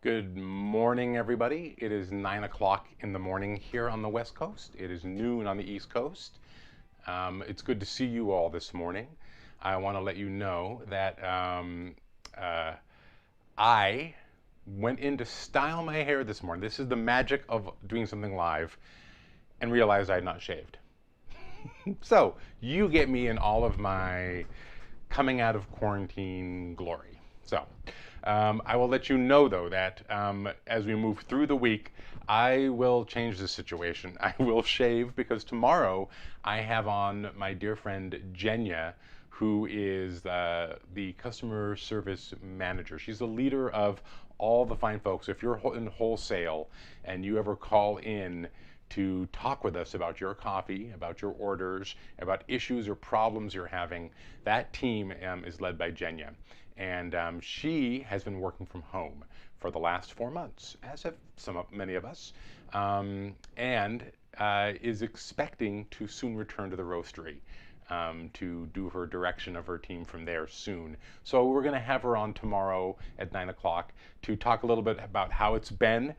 Good morning, everybody. It is 9 o'clock in the morning here on the West Coast. It is noon on the East Coast. It's good to see you all this morning. I want to let you know that uh, I went in to style my hair this morning. This is the magic of doing something live, and realized I had not shaved. So you get me in all of my coming out of quarantine glory. So I will let you know, though, that as we move through the week, I will change the situation. I will shave because tomorrow I have on my dear friend Jenya, who is the customer service manager. She's the leader of all the fine folks. If you're in wholesale and you ever call in to talk with us about your coffee, about your orders, about issues or problems you're having, that team is led by Jenya. And she has been working from home for the last 4 months, as have many of us, and is expecting to soon return to the roastery to do her direction of her team from there soon. So we're going to have her on tomorrow at 9 o'clock to talk a little bit about how it's been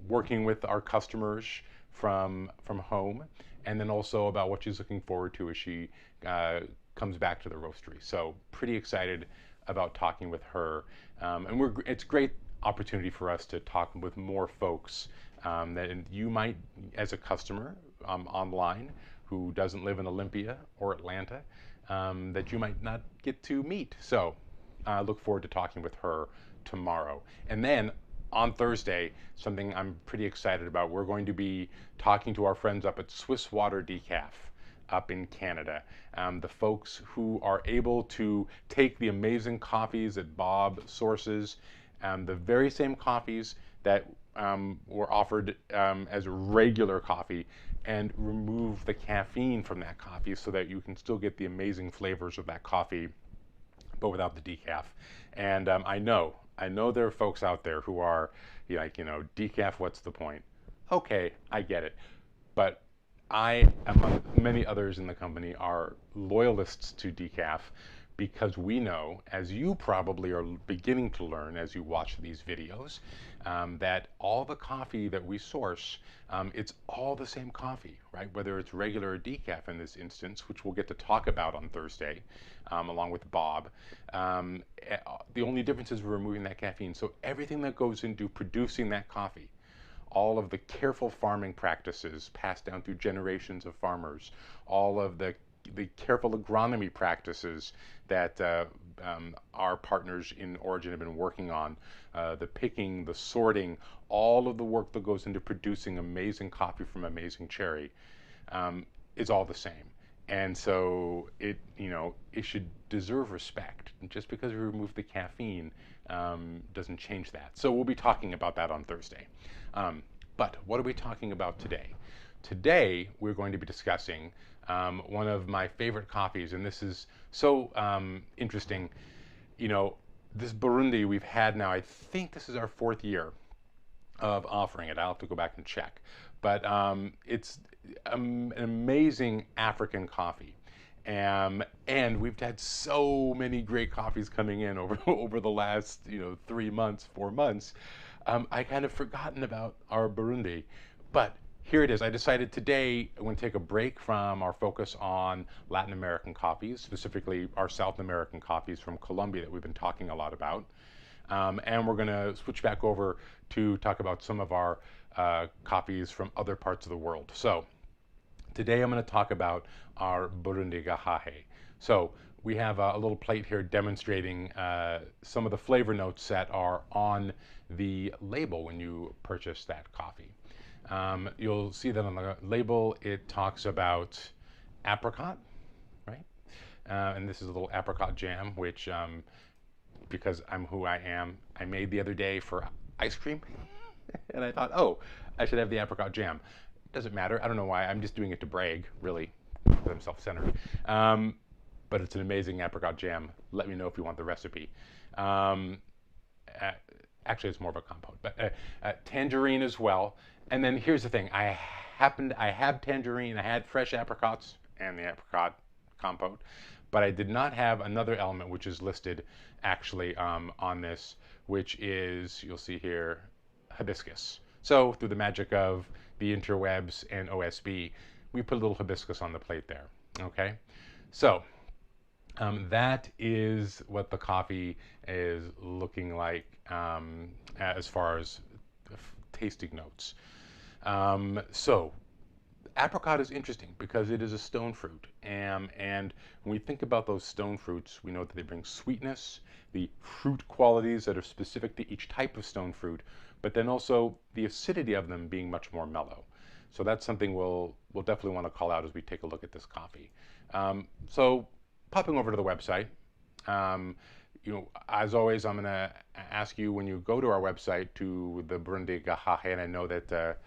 working with our customers from home, and then also about what she's looking forward to as she comes back to the roastery. So pretty excited about talking with her, and it's a great opportunity for us to talk with more folks that you might, as a customer online who doesn't live in Olympia or Atlanta, that you might not get to meet. So I look forward to talking with her tomorrow. And then on Thursday, something I'm pretty excited about, we're going to be talking to our friends up at Swiss Water Decaf up in Canada. The folks who are able to take the amazing coffees that Bob sources, the very same coffees that were offered as regular coffee, and remove the caffeine from that coffee so that you can still get the amazing flavors of that coffee, but without the decaf. And I know there are folks out there who are like, decaf, what's the point? Okay, I get it. But I, among many others in the company, are loyalists to decaf because we know, as you probably are beginning to learn as you watch these videos, that all the coffee that we source, it's all the same coffee, right? Whether it's regular or decaf in this instance, which we'll get to talk about on Thursday, along with Bob. The only difference is we're removing that caffeine. So everything that goes into producing that coffee, all of the careful farming practices passed down through generations of farmers, all of the careful agronomy practices that our partners in Origin have been working on, the picking, the sorting, all of the work that goes into producing amazing coffee from amazing cherry, is all the same. And so it should deserve respect. And just because we remove the caffeine doesn't change that. So we'll be talking about that on Thursday. But what are we talking about today? Today we're going to be discussing one of my favorite coffees, and this is so interesting. This Burundi we've had now, I think this is our 4th year of offering it. I'll have to go back and check. But it's an amazing African coffee. And we've had so many great coffees coming in over the last 3 months, 4 months. I kind of forgotten about our Burundi, but here it is. I decided today I'm going to take a break from our focus on Latin American coffees, specifically our South American coffees from Colombia that we've been talking a lot about. And we're going to switch back over to talk about some of our coffees from other parts of the world. So today I'm going to talk about our Burundi Gahahe. So we have a little plate here demonstrating some of the flavor notes that are on the label when you purchase that coffee. You'll see that on the label it talks about apricot, right? And this is a little apricot jam, which, because I'm who I am, I made the other day for ice cream. And I thought, oh, I should have the apricot jam. Doesn't matter. I don't know why. I'm just doing it to brag, really, because I'm self-centered. But it's an amazing apricot jam. Let me know if you want the recipe. Actually, it's more of a compote, but tangerine as well. And then here's the thing. I have tangerine. I had fresh apricots and the apricot compote. But I did not have another element which is listed actually on this, which is, you'll see here, hibiscus. So through the magic of the interwebs and OSB, we put a little hibiscus on the plate there. Okay, so that is what the coffee is looking like as far as tasting notes. So apricot is interesting because it is a stone fruit. And when we think about those stone fruits, we know that they bring sweetness, the fruit qualities that are specific to each type of stone fruit, but then also the acidity of them being much more mellow. So that's something we'll definitely want to call out as we take a look at this coffee. So popping over to the website, as always, I'm going to ask you when you go to our website to the Burundi Gahahe, and I know that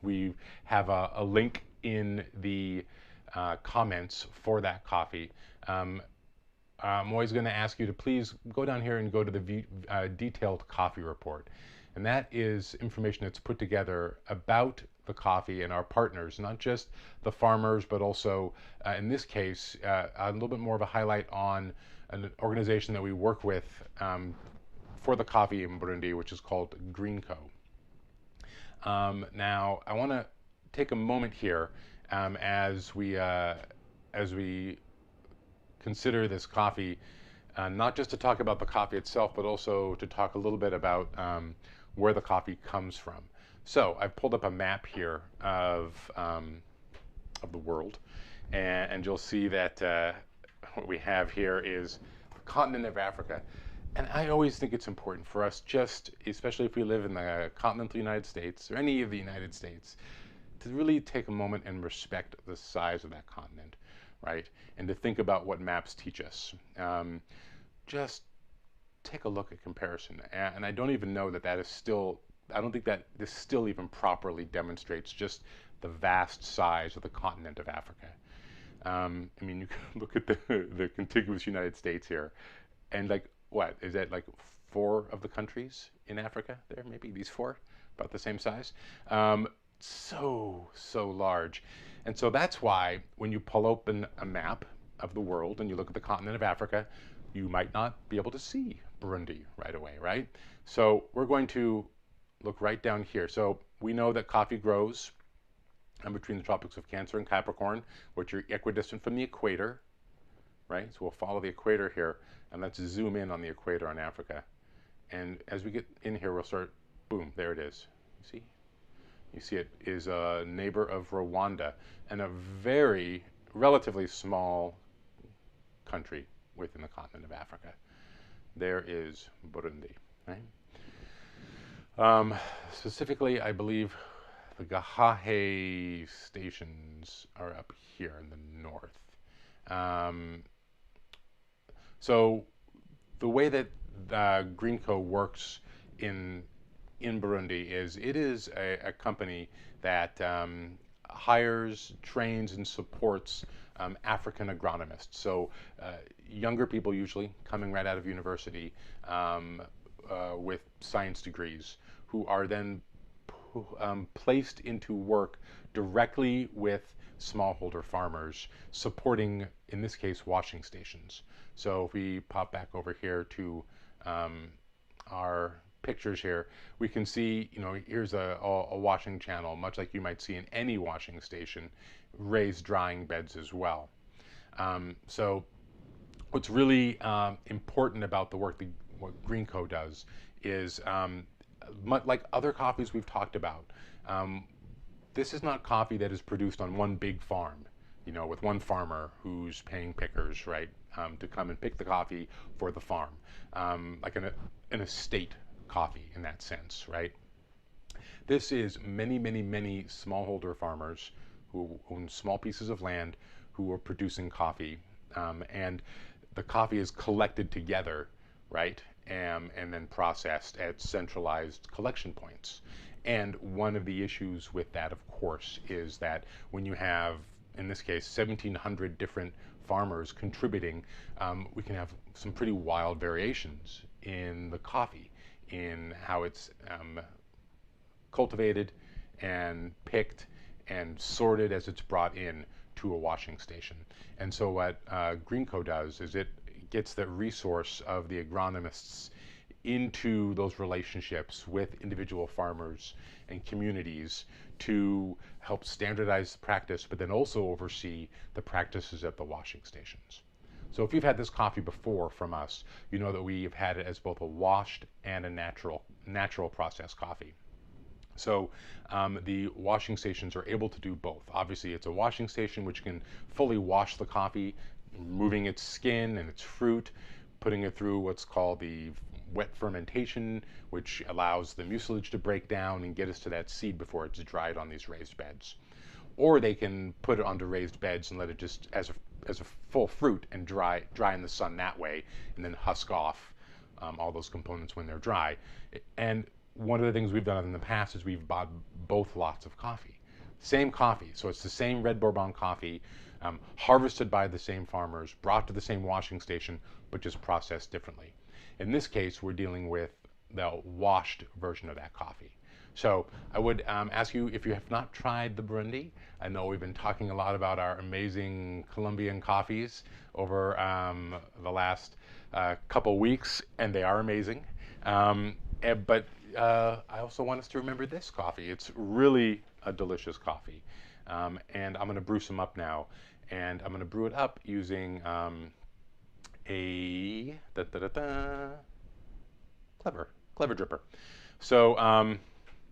we have a link in the comments for that coffee. I'm always going to ask you to please go down here and go to the detailed coffee report. And that is information that's put together about the coffee and our partners, not just the farmers, but also, in this case, a little bit more of a highlight on an organization that we work with for the coffee in Burundi, which is called GreenCo. Now, I want to take a moment here as we consider this coffee, not just to talk about the coffee itself, but also to talk a little bit about where the coffee comes from. So I've pulled up a map here of the world, and you'll see that what we have here is the continent of Africa. And I always think it's important for us, just especially if we live in the continental United States or any of the United States, to really take a moment and respect the size of that continent, right? And to think about what maps teach us. Just take a look at comparison. And I don't even know that that is still, I don't think that this still even properly demonstrates just the vast size of the continent of Africa. I mean, you can look at the contiguous United States here, and like, what is that, like 4 of the countries in Africa there, maybe these 4, about the same size. So large. And so that's why when you pull open a map of the world and you look at the continent of Africa, you might not be able to see Burundi right away, right? So we're going to look right down here. So we know that coffee grows between the tropics of Cancer and Capricorn, which are equidistant from the equator, right? So we'll follow the equator here, and let's zoom in on the equator on Africa. And as we get in here, we'll start, boom, there it is. You see? You see it is a neighbor of Rwanda and a very relatively small country within the continent of Africa. There is Burundi, right? Specifically, I believe the Gahahe stations are up here in the north. So the way that GreenCo works in Burundi is it is a company that hires, trains, and supports African agronomists. So younger people usually coming right out of university with science degrees who are then placed into work directly with smallholder farmers supporting, in this case, washing stations. So if we pop back over here to our pictures here, we can see, here's a washing channel, much like you might see in any washing station, raised drying beds as well. So what's really important about the work that what GreenCo does is, like other coffees we've talked about, this is not coffee that is produced on one big farm, with one farmer who's paying pickers, right, to come and pick the coffee for the farm, like an estate coffee in that sense, right? This is many smallholder farmers who own small pieces of land who are producing coffee, and the coffee is collected together, right, and then processed at centralized collection points. And one of the issues with that, of course, is that when you have, in this case, 1,700 different farmers contributing, we can have some pretty wild variations in the coffee, in how it's cultivated and picked and sorted as it's brought in to a washing station. And so what Greenco does is it gets the resource of the agronomists into those relationships with individual farmers and communities to help standardize the practice, but then also oversee the practices at the washing stations. So if you've had this coffee before from us, you know that we've had it as both a washed and a natural process coffee. So the washing stations are able to do both. Obviously, it's a washing station which can fully wash the coffee, removing its skin and its fruit, putting it through what's called the wet fermentation, which allows the mucilage to break down and get us to that seed before it's dried on these raised beds. Or they can put it onto raised beds and let it just as a full fruit and dry in the sun that way, and then husk off all those components when they're dry. And one of the things we've done in the past is we've bought both lots of coffee. Same coffee, so it's the same Red Bourbon coffee, harvested by the same farmers, brought to the same washing station, but just processed differently. In this case, we're dealing with the washed version of that coffee. So I would ask you, if you have not tried the Burundi, I know we've been talking a lot about our amazing Colombian coffees over the last couple weeks, and they are amazing. But I also want us to remember this coffee. It's really a delicious coffee. And I'm going to brew some up now. And I'm going to brew it up using a clever dripper. So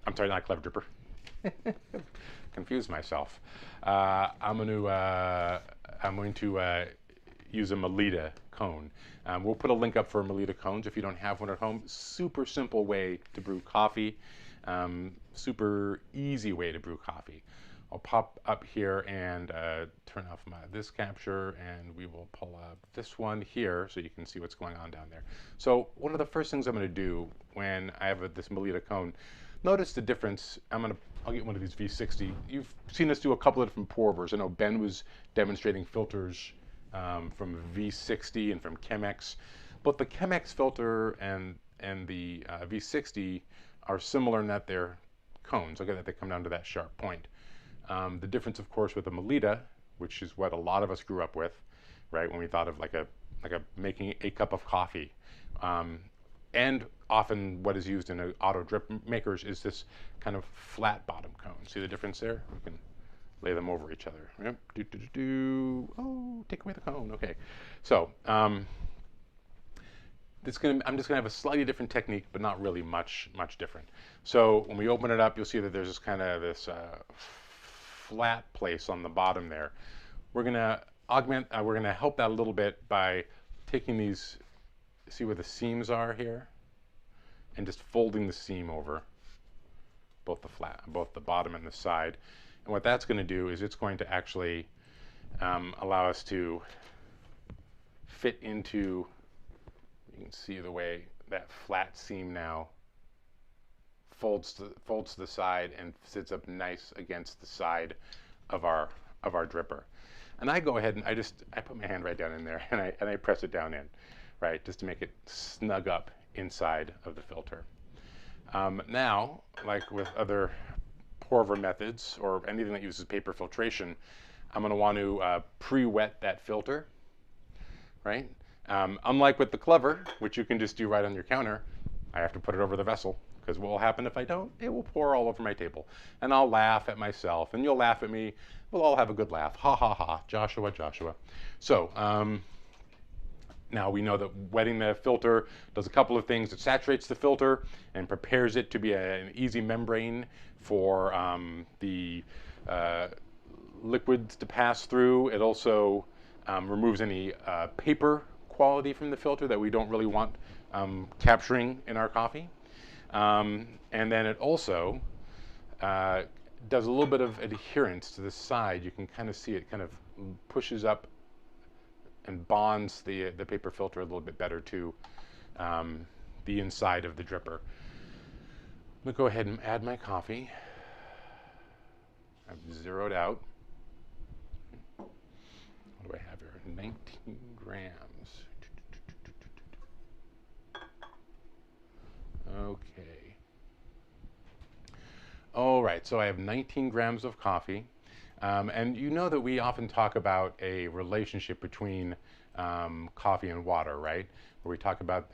I'm sorry, not clever dripper. Confused myself. I'm going to use a Melita cone. We'll put a link up for Melita cones if you don't have one at home. Super simple way to brew coffee. Super easy way to brew coffee. I'll pop up here and turn off this capture, and we will pull up this one here so you can see what's going on down there. So one of the first things I'm going to do when I have this Melita cone, notice the difference. I'll get one of these V60. You've seen us do a couple of different pour overs. I know Ben was demonstrating filters from V60 and from Chemex, but the Chemex filter and the V60 are similar in that they're cones. Okay, that they come down to that sharp point. The difference, of course, with a Melita, which is what a lot of us grew up with, right? When we thought of like a making a cup of coffee, and often what is used in auto drip makers is this kind of flat bottom cone. See the difference there? We can lay them over each other. Yep. Oh, take away the cone. Okay. So I'm just gonna have a slightly different technique, but not really much different. So when we open it up, you'll see that there's this kind of flat place on the bottom there. We're gonna augment. We're gonna help that a little bit by taking these. See where the seams are here, and just folding the seam over both the bottom and the side. And what that's going to do is it's going to actually allow us to fit into. You can see the way that flat seam now folds to the side and sits up nice against the side of our dripper. And I go ahead and I put my hand right down in there and I press it down in, right, just to make it snug up inside of the filter. Now, like with other pour over methods or anything that uses paper filtration, I'm going to want to pre-wet that filter, right? Unlike with the Clever, which you can just do right on your counter, I have to put it over the vessel, because what will happen if I don't? It will pour all over my table. And I'll laugh at myself, and you'll laugh at me. We'll all have a good laugh. Ha, ha, ha. Joshua, Joshua. So now we know that wetting the filter does a couple of things. It saturates the filter and prepares it to be an easy membrane for the liquids to pass through. It also removes any paper quality from the filter that we don't really want capturing in our coffee. And then it also does a little bit of adherence to the side. You can kind of see it kind of pushes up and bonds the paper filter a little bit better to the inside of the dripper. I'm going to go ahead and add my coffee. I've zeroed out. What do I have here? 19 grams. Okay. All right, so I have 19 grams of coffee. And you know that we often talk about a relationship between coffee and water, right? Where we talk about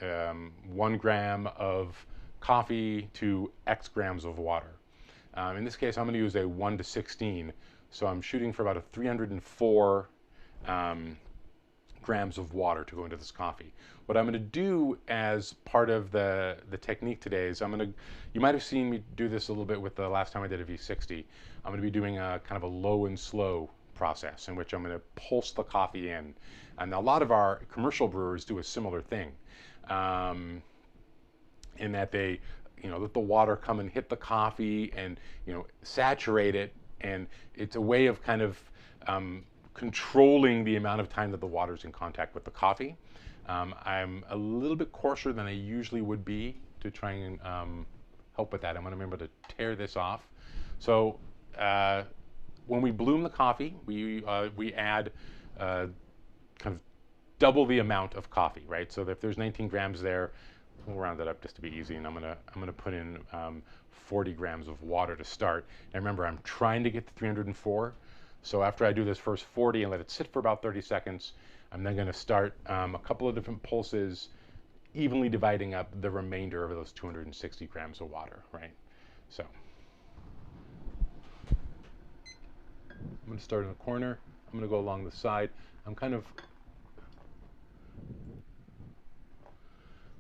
1 gram of coffee to X grams of water. In this case, I'm going to use a 1 to 16. So I'm shooting for about a 304 grams of water to go into this coffee. What I'm going to do as part of the technique today is you might have seen me do this a little bit with the last time I did a V60. I'm going to be doing a kind of a low and slow process in which I'm going to pulse the coffee in. And a lot of our commercial brewers do a similar thing in that they, let the water come and hit the coffee and, saturate it. And it's a way of kind of controlling the amount of time that the water's in contact with the coffee. I'm a little bit coarser than I usually would be to try and help with that. I'm going to remember to tear this off. So when we bloom the coffee, we add kind of double the amount of coffee, right? So if there's 19 grams there, we'll round that up just to be easy, and I'm gonna put in 40 grams of water to start. And remember, I'm trying to get to 304. So after I do this first 40 and let it sit for about 30 seconds, I'm then going to start a couple of different pulses, evenly dividing up the remainder of those 260 grams of water, right? So I'm going to start in the corner. I'm going to go along the side.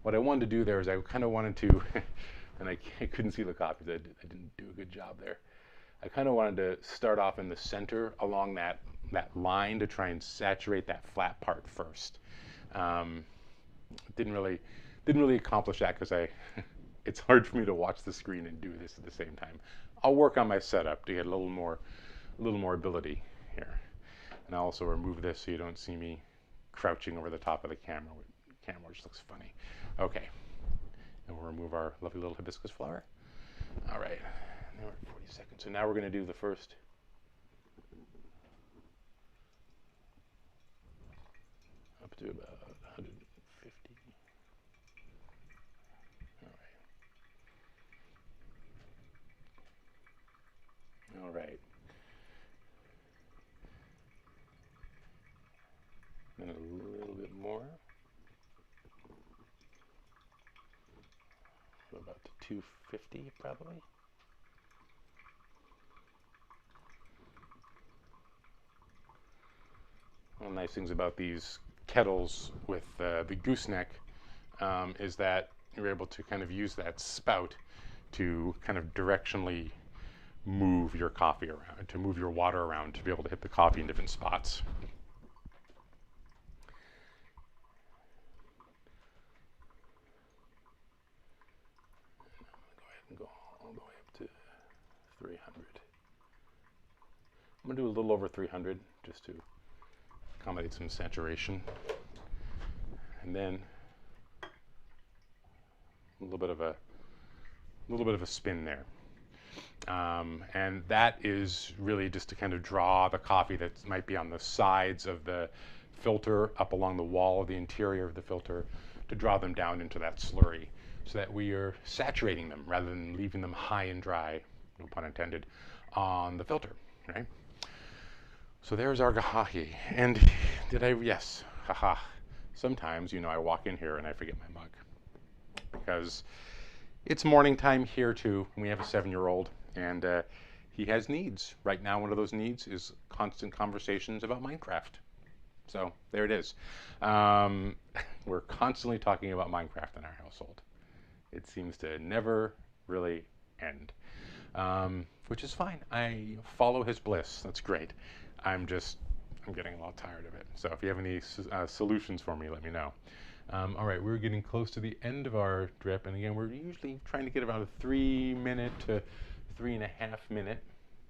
What I wanted to do there is I kind of wanted to, and I couldn't see the copies. I didn't do a good job there. I kind of wanted to start off in the center along that line to try and saturate that flat part first. Didn't really accomplish that because it's hard for me to watch the screen and do this at the same time. I'll work on my setup to get a little more ability here. And I'll also remove this so you don't see me crouching over the top of the camera. The camera just looks funny. Okay, and we'll remove our lovely little hibiscus flower. All right. Now we're at 40 seconds. So now we're going to do the first. Up to about 150. All right. Then a little bit more. About 250 probably. One of the nice things about these kettles with the gooseneck is that you're able to kind of use that spout to kind of directionally move your coffee around, to move your water around, to be able to hit the coffee in different spots. Go ahead and go all the way up to 300. I'm going to do a little over 300 just to accommodate some saturation, and then a little bit of a spin there, and that is really just to kind of draw the coffee that might be on the sides of the filter up along the wall of the interior of the filter, to draw them down into that slurry, so that we are saturating them rather than leaving them high and dry, no pun intended, on the filter, right? So there's our Gahahe. And yes, haha. Sometimes, I walk in here and I forget my mug. Because it's morning time here too, and we have a 7-year-old, and he has needs. Right now, one of those needs is constant conversations about Minecraft. So there it is. We're constantly talking about Minecraft in our household. It seems to never really end, which is fine. I follow his bliss. That's great. I'm getting a little tired of it. So if you have any solutions for me, let me know. All right, we're getting close to the end of our drip, and again, we're usually trying to get about a 3-minute to 3.5-minute.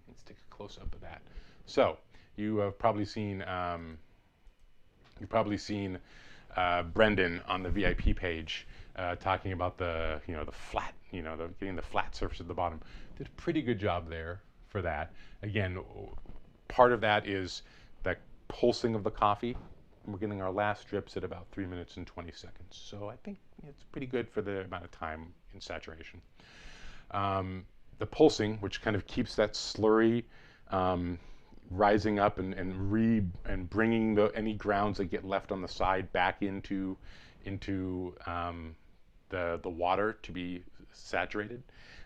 Let's take a close up of that. So you have probably seen Brendan on the VIP page talking about the flat, getting the flat surface at the bottom. Did a pretty good job there for that. Again, part of that is that pulsing of the coffee. We're getting our last drips at about 3 minutes and 20 seconds. So I think it's pretty good for the amount of time in saturation. The pulsing, which kind of keeps that slurry rising up and bringing any grounds that get left on the side back into the water to be saturated.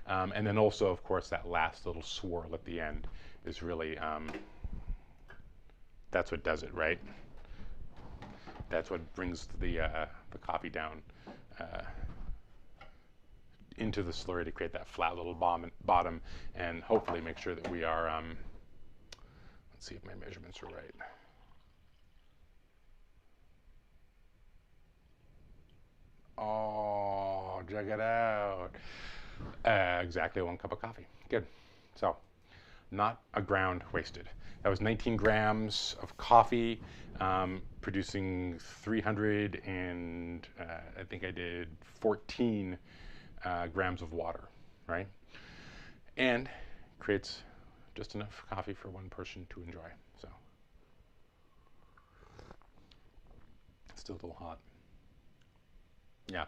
And then also, of course, that last little swirl at the end is really, that's what does it, right? That's what brings the coffee down into the slurry to create that flat little bottom, and hopefully make sure that we are, let's see if my measurements are right. Oh, check it out. Exactly 1 cup of coffee. Good. So, not a ground wasted. That was 19 grams of coffee, producing 300 and I think I did 14 grams of water, right? And creates just enough coffee for one person to enjoy. So, it's still a little hot. Yeah,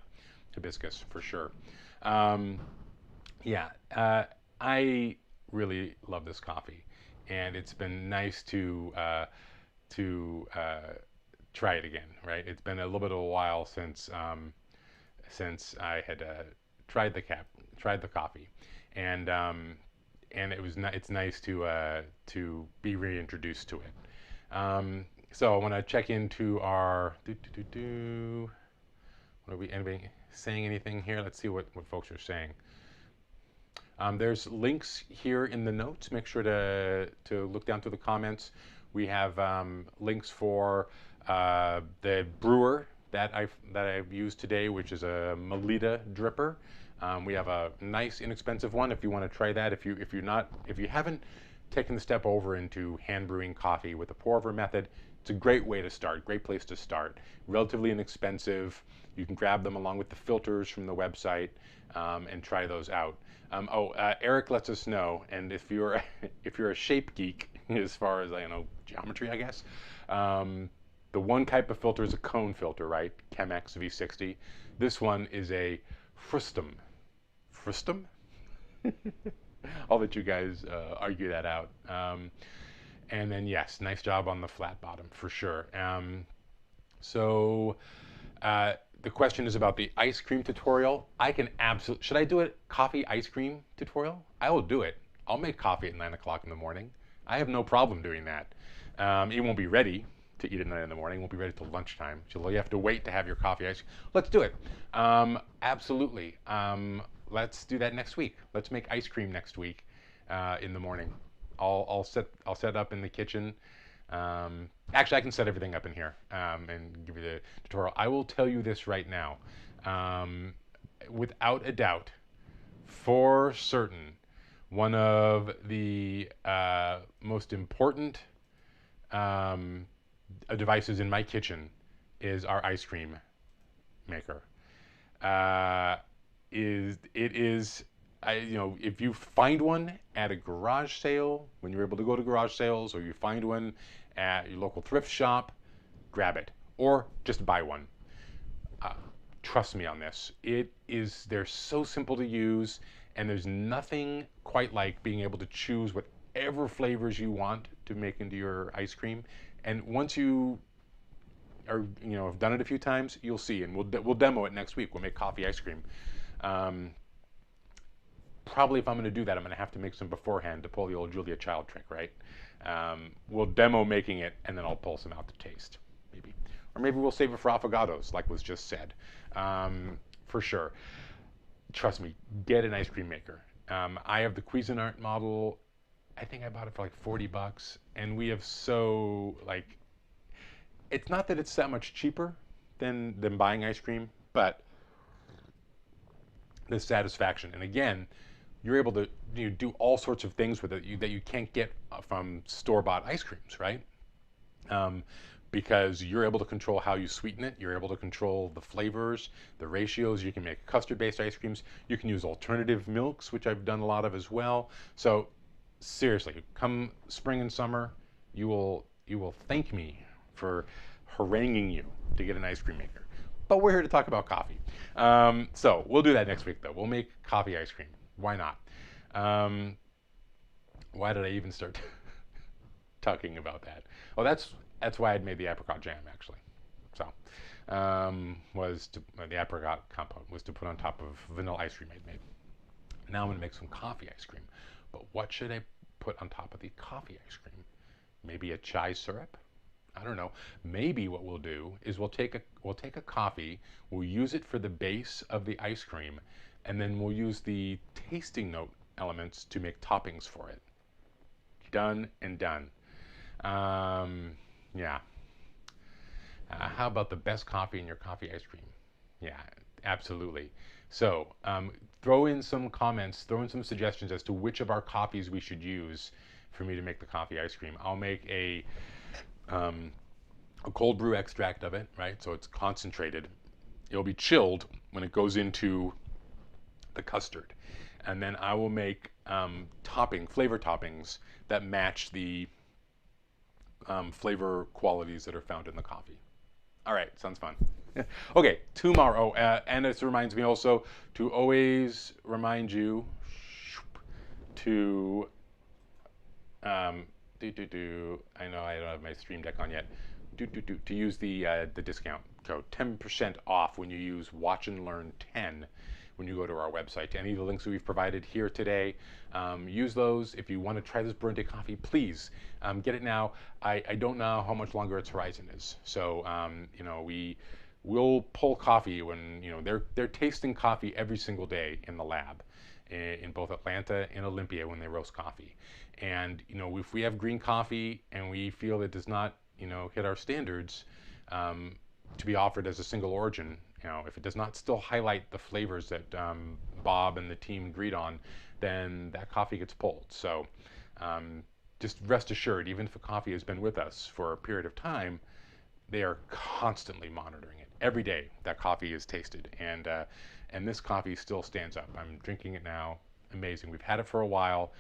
hibiscus for sure. Yeah, I really love this coffee, and it's been nice to try it again. Right, it's been a little bit of a while since I had tried the coffee, and it's nice to be reintroduced to it. So I want to check into our anybody saying anything here? Let's see what folks are saying. There's links here in the notes. Make sure to look down through the comments. We have links for the brewer that I've used today, which is a Melita dripper. We have a nice, inexpensive one if you want to try that. If you haven't taken the step over into hand brewing coffee with the pour over method, it's a great way to start. Great place to start. Relatively inexpensive. You can grab them along with the filters from the website and try those out. Eric lets us know, and if you're a shape geek as far as geometry, I guess, the one type of filter is a cone filter, right? Chemex V60. This one is a frustum. Frustum? I'll let you guys argue that out. And then yes, nice job on the flat bottom for sure. The question is about the ice cream tutorial. I can absolutely, should I do a coffee ice cream tutorial? I will do it. I'll make coffee at 9 o'clock in the morning. I have no problem doing that. It won't be ready to eat at 9 in the morning. It won't be ready till lunchtime. So you have to wait to have your coffee ice cream. Let's do it. Absolutely. Let's do that next week. Let's make ice cream next week in the morning. I'll set up in the kitchen. Actually, I can set everything up in here and give you the tutorial. I will tell you this right now, without a doubt, for certain, one of the most important devices in my kitchen is our ice cream maker. If you find one at a garage sale, when you're able to go to garage sales, or you find one at your local thrift shop, grab it, or just buy one. Trust me on this. They're so simple to use, and there's nothing quite like being able to choose whatever flavors you want to make into your ice cream. And once you have done it a few times, you'll see, and we'll demo it next week. We'll make coffee ice cream. Probably if I'm going to do that, I'm going to have to make some beforehand to pull the old Julia Child trick, right? We'll demo making it, and then I'll pull some out to taste, maybe. Or maybe we'll save it for affogatos, like was just said. For sure. Trust me, get an ice cream maker. I have the Cuisinart model. I think I bought it for like $40, and we have it's not that it's that much cheaper than buying ice cream, but the satisfaction. And again, you're able to do all sorts of things with it that you can't get from store-bought ice creams, right? Because you're able to control how you sweeten it. You're able to control the flavors, the ratios. You can make custard-based ice creams. You can use alternative milks, which I've done a lot of as well. So seriously, come spring and summer, you will thank me for haranguing you to get an ice cream maker. But we're here to talk about coffee. So we'll do that next week, though. We'll make coffee ice cream. Why not? Why did I even start talking about that. Oh, that's why I'd made the apricot jam actually. So, the apricot compote was to put on top of vanilla ice cream I'd made. Now I'm gonna make some coffee ice cream. But what should I put on top of the coffee ice cream? Maybe a chai syrup? I don't know. Maybe what we'll do is we'll take a coffee, we'll use it for the base of the ice cream, and then we'll use the tasting note elements to make toppings for it. Done and done. Yeah. How about the best coffee in your coffee ice cream? Yeah, absolutely. So throw in some comments, throw in some suggestions as to which of our coffees we should use for me to make the coffee ice cream. I'll make a cold brew extract of it, right? So it's concentrated. It'll be chilled when it goes into the custard. And then I will make flavor toppings that match the flavor qualities that are found in the coffee. All right, sounds fun. Okay, tomorrow, and this reminds me also to always remind you to I know I don't have my Stream Deck on yet. To use the discount code 10% off when you use Watch and Learn 10 when you go to our website. Any of the links that we've provided here today, use those. If you want to try this Burundi coffee, please get it now. I don't know how much longer its horizon is, so you know, we'll pull coffee when, you know, they're tasting coffee every single day in the lab in both Atlanta and Olympia when they roast coffee. And you know, if we have green coffee and we feel it does not, you know, hit our standards to be offered as a single origin, you know, if it does not still highlight the flavors that Bob and the team agreed on, then that coffee gets pulled. So just rest assured, even if a coffee has been with us for a period of time, they are constantly monitoring it. Every day that coffee is tasted, and this coffee still stands up. I'm drinking it now. Amazing. We've had it for a while.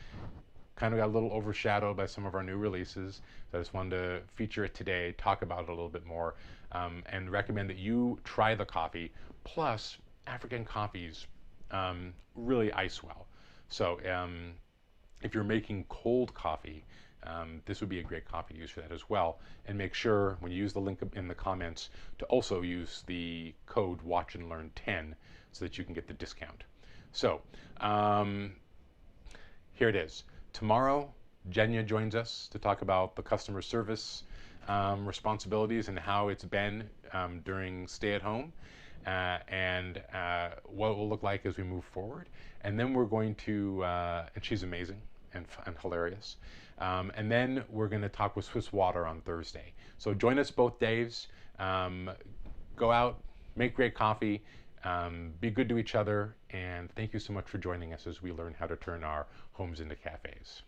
Kind of got a little overshadowed by some of our new releases. So I just wanted to feature it today, talk about it a little bit more, and recommend that you try the coffee. Plus, African coffees really ice well. So if you're making cold coffee, this would be a great coffee to use for that as well. And make sure when you use the link in the comments to also use the code Watch and Learn 10 so that you can get the discount. So here it is. Tomorrow, Jenya joins us to talk about the customer service responsibilities and how it's been during stay-at-home and what it will look like as we move forward. And then we're going to, and she's amazing and hilarious. And then we're going to talk with Swiss Water on Thursday. So join us both days. Go out, make great coffee, be good to each other, and thank you so much for joining us as we learn how to turn our homes into cafes.